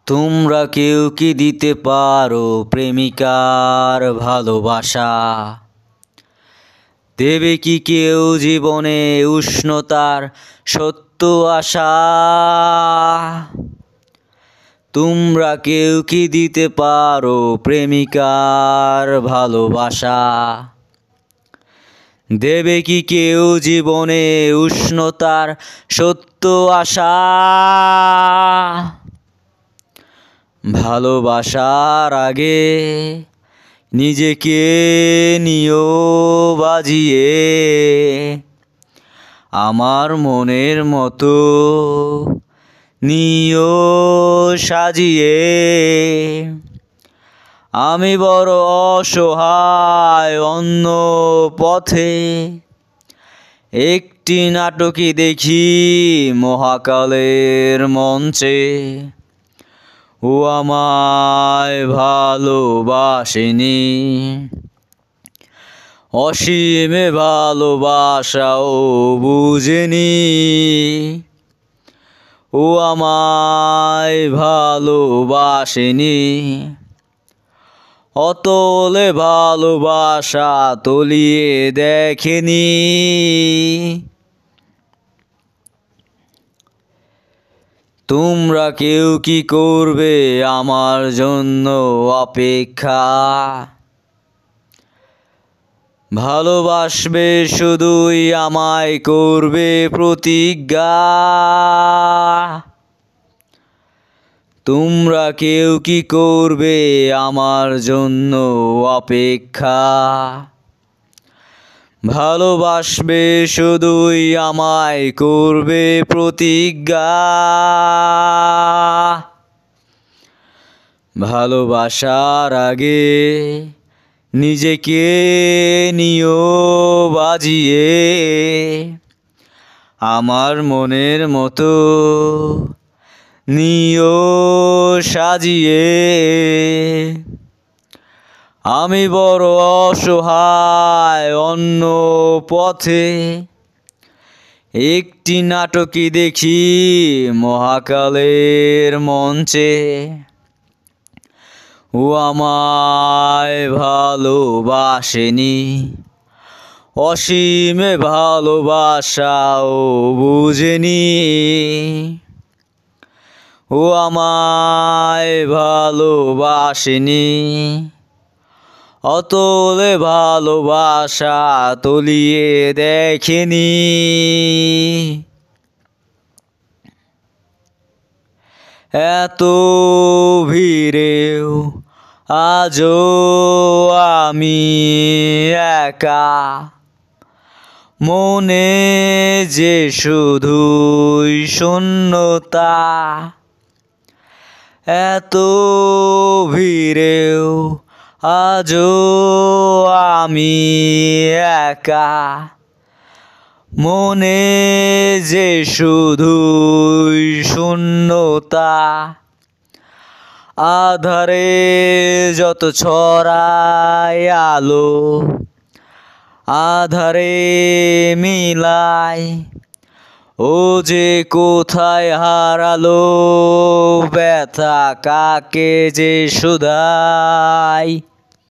তোমরা কেউ কি দিতে পারো প্রেমিকার ভালোবাসা? দেবে কি কেউ জীবনে উষ্ণতার সত্য আশা? তোমরা কেউ কি দিতে পারো প্রেমিকার ভালোবাসা? দেবে কি কেউ জীবনে উষ্ণতার সত্য আশা? ভালোবাসার আগে নিজেকে নিও বাজিয়ে, আমার মনের মতো নিও সাজিয়ে। আমি বড় অসহায় অন্য পথে, একটি নাটকই দেখি মহাকালের মঞ্চে। ও আমায় ভালোবাসেনি, অসীমে ভালোবাসাও বুঝেনি। ও আমায় ভালোবাসেনি, অতলে ভালোবাসা তলিয়ে দেখেনি। তোমরা কেউ কি করবে আমার জন্য অপেক্ষা? ভালোবাসবে শুধুই আমায় করবে প্রতিজ্ঞা। তোমরা কেউ কি করবে আমার জন্য অপেক্ষা? ভালোবাসবে শুধুই আমায় করবে প্রতিজ্ঞা। ভালোবাসার আগে নিজেকে নিও বাজিয়ে, আমার মনের মতো নিও সাজিয়ে। আমি বড় অসহায় অন্য পথে, একটি নাটকই দেখি মহাকালের মঞ্চে। ও আমায় ভালোবাসেনি, অসীমে ভালোবাসাও বুঝেনি। ও আমায় ভালোবাসেনি, অতলে ভালোবাসা তলিয়ে দেখেনি। এত ভিড়েও আজও আমি একা, মনে যে শুধুই শূন্যতা। এত ভিড়েও আজও আমি একা, মনে যে শুধুই শূন্যতা। আধারে যত ছড়ায় আলো, আধারে মিলাই। ও যে কোথায় হারালো ব্যথা কাকে যে শুধাই।